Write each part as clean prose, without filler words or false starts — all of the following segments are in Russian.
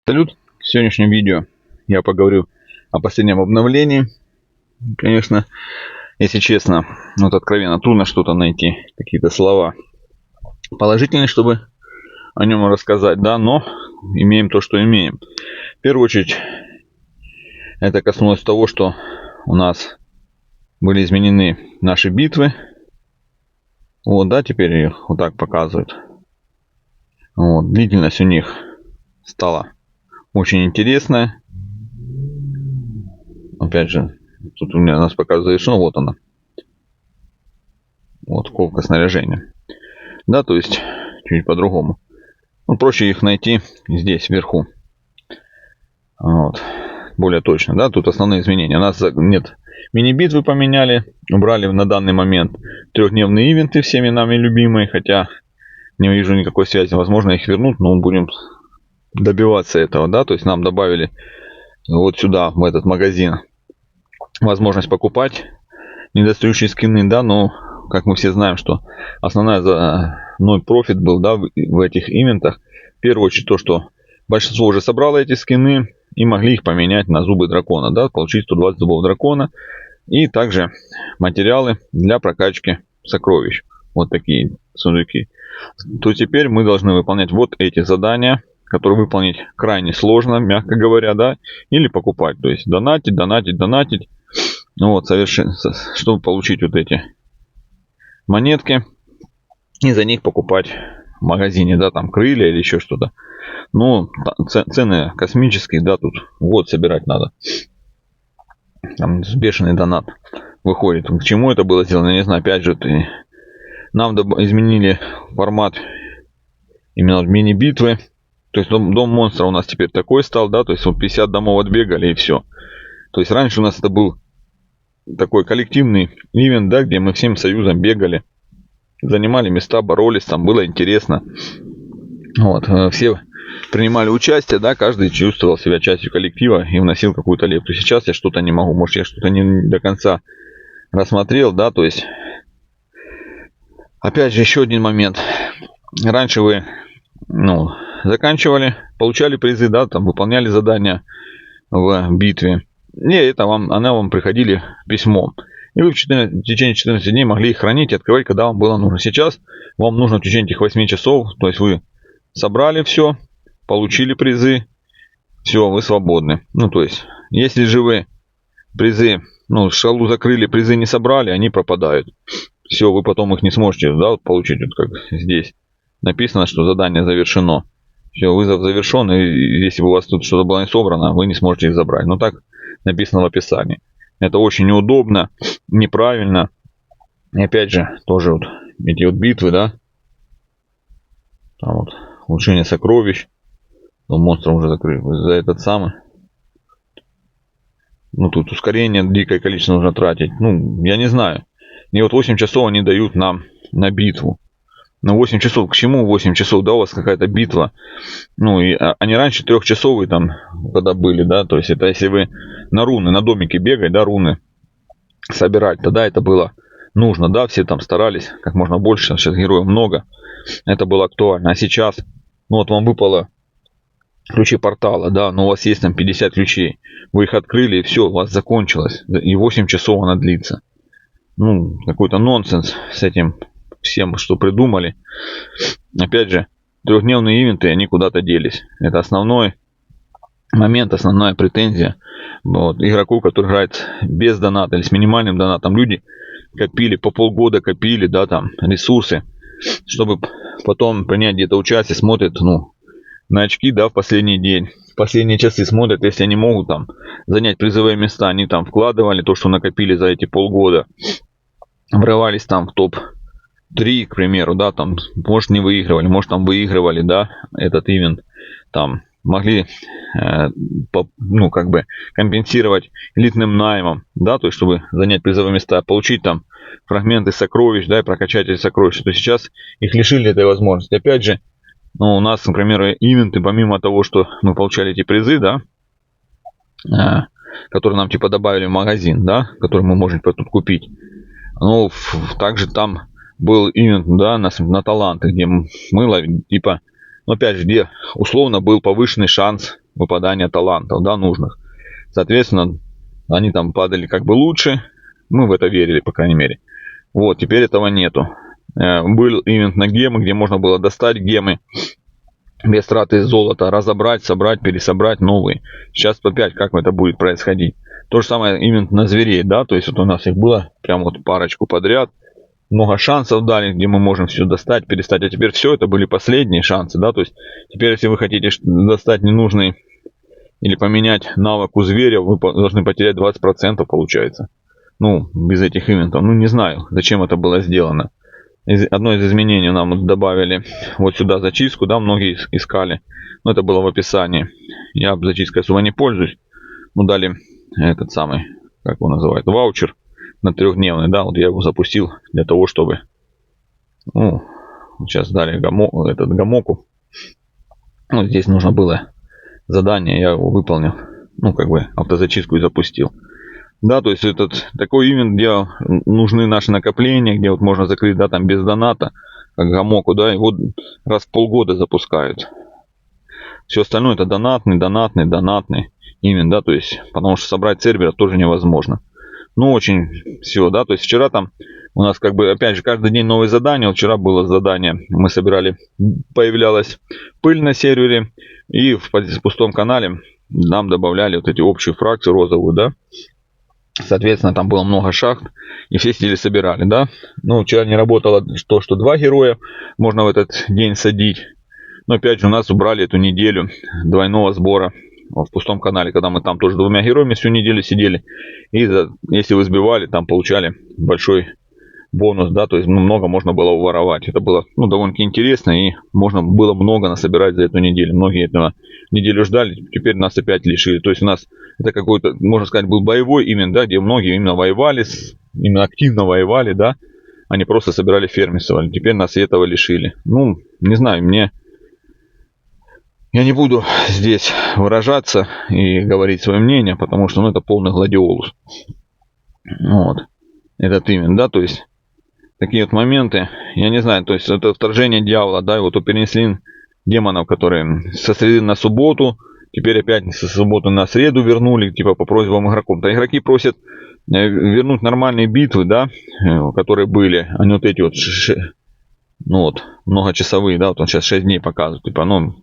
Салют! В сегодняшнем видео я поговорю о последнем обновлении. Конечно, если честно, вот откровенно трудно что-то найти, какие-то слова положительные, чтобы о нем рассказать, да, но имеем то, что имеем. В первую очередь, это коснулось того, что у нас были изменены наши битвы. Вот, да, теперь их вот так показывают. Вот, длительность у них стала очень интересная. Опять же, тут у нас показывает завершено, вот она. Вот ковка снаряжения. Да, то есть чуть по-другому. Ну, проще их найти здесь, вверху. Вот. Более точно, да, тут основные изменения. У нас нет мини-битвы, поменяли. Убрали на данный момент трехдневные ивенты, всеми нами любимые. Хотя не вижу никакой связи. Возможно, их вернут, но будем добиваться этого, да. То есть нам добавили вот сюда, в этот магазин, возможность покупать недостающие скины, да, но как мы все знаем, что основной профит был, да, в этих ивентах. В первую очередь то, что большинство уже собрало эти скины и могли их поменять на зубы дракона, да, получить 120 зубов дракона. И также материалы для прокачки сокровищ. Вот такие сундуки. То теперь мы должны выполнять вот эти задания, которые выполнить крайне сложно, мягко говоря, да, или покупать. То есть донатить. Вот, чтобы получить вот эти монетки и за них покупать в магазине, да, там крылья или еще что-то. Ну, цены космические, да, тут вот собирать надо. Там бешеный донат выходит. К чему это было сделано, я не знаю. Опять же, нам изменили формат именно мини-битвы. То есть дом монстра у нас теперь такой стал, да, то есть вот 50 домов отбегали и все. То есть раньше у нас это был такой коллективный ивент, да, где мы всем союзом бегали, занимали места, боролись, там было интересно. Вот, все принимали участие, да, каждый чувствовал себя частью коллектива и вносил какую-то лепту. Сейчас я что-то не могу, может, я что-то не до конца рассмотрел, да, то есть, опять же, еще один момент. Раньше вы, заканчивали, получали призы, да, там, выполняли задания в битве. И это она вам приходили письмом. И вы в течение 14 дней могли их хранить и открывать, когда вам было нужно. Сейчас вам нужно в течение этих 8 часов, то есть вы собрали все, получили призы, все, вы свободны. Ну, то есть, если же вы призы, шкалу закрыли, призы не собрали, они пропадают. Все, вы потом их не сможете, да, получить, вот как здесь написано, что задание завершено. Все, вызов завершен, и если у вас тут что-то было не собрано, вы не сможете их забрать. Но так написано в описании. Это очень неудобно, неправильно. И опять же, тоже вот эти вот битвы, да. Там вот улучшение сокровищ. Монстром уже закрыли. За этот самый. Тут ускорение дикое количество нужно тратить. Я не знаю. И вот 8 часов они дают нам на битву. 8 часов. К чему 8 часов? Да, у вас какая-то битва. И они раньше 3-часовые там, когда были, да. То есть это если вы на руны, на домике бегать, да, руны собирать, тогда это было нужно, да. Все там старались как можно больше. Сейчас героев много. Это было актуально. А сейчас, вот вам выпало ключи портала, да, но у вас есть там 50 ключей. Вы их открыли, и все, у вас закончилось. И 8 часов она длится. Какой-то нонсенс с этим всем, что придумали. Опять же, трехдневные ивенты, они куда-то делись. Это основной момент, основная претензия. Вот, игроку, который играет без доната или с минимальным донатом. Люди копили, по полгода копили, да, там, ресурсы, чтобы потом принять где-то участие, смотрят, на очки, да, в последний день. В последние часы смотрят, если они могут там занять призовые места, они там вкладывали то, что накопили за эти полгода. Врывались там в топ-3, к примеру, да, там, может, не выигрывали, может, там выигрывали, да, этот ивент, там, могли, компенсировать элитным наймом, да, то есть, чтобы занять призовые места, получить там фрагменты сокровищ, да, и прокачать эти сокровища, то сейчас их лишили этой возможности. Опять же, у нас, например, ивенты, помимо того, что мы получали эти призы, да, которые нам, типа, добавили в магазин, да, который мы можем тут купить, также там был ивент, да, на таланты, где мы ловим, типа, опять же, где условно был повышенный шанс выпадания талантов, да, нужных. Соответственно, они там падали как бы лучше. Мы в это верили, по крайней мере. Вот, теперь этого нету. Был ивент на гемы, где можно было достать гемы без траты золота, разобрать, собрать, пересобрать новые. Сейчас опять как это будет происходить. То же самое ивент на зверей, да, то есть вот у нас их было прям вот парочку подряд. Много шансов дали, где мы можем все достать, перестать. А теперь все, это были последние шансы, да, то есть теперь, если вы хотите достать ненужный или поменять навык у зверя, вы должны потерять 20%, получается. Ну, без этих ивентов. Ну, не знаю, зачем это было сделано. Одно из изменений нам добавили вот сюда зачистку, да, многие искали. Но это было в описании. Я зачисткой особо не пользуюсь. Мы дали этот самый, как его называют, ваучер на 3-дневный, да, вот я его запустил для того, чтобы, ну, сейчас дали гамоку. Ну, здесь нужно было задание, я его выполнил, ну, как бы автозачистку и запустил. Да, то есть этот такой ивент, где нужны наши накопления, где вот можно закрыть, да, там без доната, как гамоку, да, его раз в полгода запускают. Все остальное это донатный ивент, да, то есть, потому что собрать сервера тоже невозможно. Ну, очень все, да, то есть вчера там у нас как бы, опять же, каждый день новые задания. Вот вчера было задание, мы собирали, появлялась пыль на сервере, и в пустом канале нам добавляли вот эти общие фракции розовую, да. Соответственно, там было много шахт, и все сидели собирали, да. Ну, вчера не работало то, что 2 героя можно в этот день садить. Но опять же, у нас убрали эту неделю двойного сбора в пустом канале, когда мы там тоже 2 героями всю неделю сидели. И если вы сбивали, там получали большой бонус, да, то есть много можно было уворовать. Это было, ну, довольно-таки интересно, и можно было много насобирать за эту неделю. Многие этого неделю ждали, теперь нас опять лишили. То есть у нас это какой-то, можно сказать, был боевой именно, да, где многие именно воевали, именно активно воевали, да, они просто собирали фермерство. Теперь нас и этого лишили. Ну, не знаю, я не буду здесь выражаться и говорить свое мнение, потому что, ну, это полный гладиолус. Вот. Этот ивент, да, то есть такие вот моменты, я не знаю, то есть это вторжение дьявола, да, и вот перенесли демонов, которые со среды на субботу, теперь опять со субботы на среду вернули, типа по просьбам игроков. Да, игроки просят вернуть нормальные битвы, да, которые были, а не вот эти вот, ну вот, многочасовые, да, вот он сейчас 6 дней показывает, типа, ну,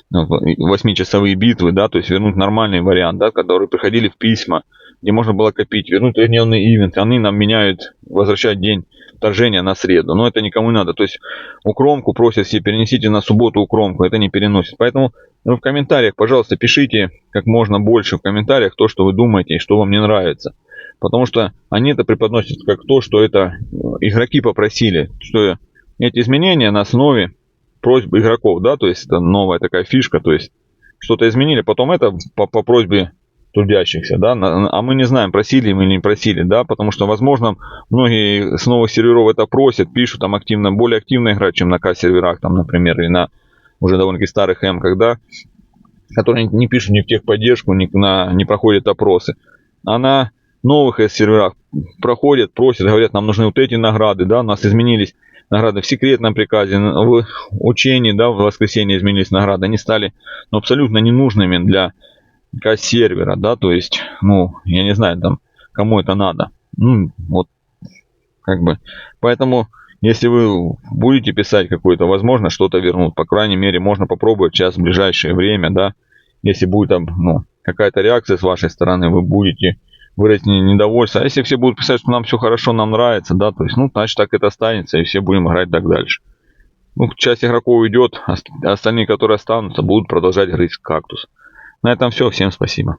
8-часовые битвы, да, то есть вернуть нормальный вариант, да, которые приходили в письма, где можно было копить, вернуть трехдневный ивент, они нам меняют, возвращают день вторжения на среду, но это никому не надо, то есть укромку просят все, перенесите на субботу укромку, это не переносит, поэтому в комментариях, пожалуйста, пишите как можно больше в комментариях то, что вы думаете и что вам не нравится, потому что они это преподносят как то, что это игроки попросили, что эти изменения на основе просьб игроков, да, то есть это новая такая фишка, то есть что-то изменили, потом это по просьбе трудящихся, да, а мы не знаем, просили мы или не просили, да, потому что, возможно, многие с новых серверов это просят, пишут там активно, более активно играть, чем на К-серверах, там, например, или на уже довольно-таки старых М-ках, да, которые не пишут ни в техподдержку, не проходят опросы, а на новых серверах проходят, просят, говорят, нам нужны вот эти награды, да, у нас изменились награды в секретном приказе, в учении, да, в воскресенье изменились награды, они стали, ну, абсолютно ненужными для сервера, да, то есть, ну, я не знаю, там, кому это надо, ну, вот, как бы, поэтому, если вы будете писать какое-то, возможно, что-то вернут, по крайней мере, можно попробовать сейчас в ближайшее время, да, если будет там, ну, какая-то реакция с вашей стороны, вы будете выразить недовольство. А если все будут писать, что нам все хорошо, нам нравится, да, то есть, ну, значит, так это останется, и все будем играть так дальше. Ну, часть игроков уйдет, а остальные, которые останутся, будут продолжать грызть кактус. На этом все. Всем спасибо.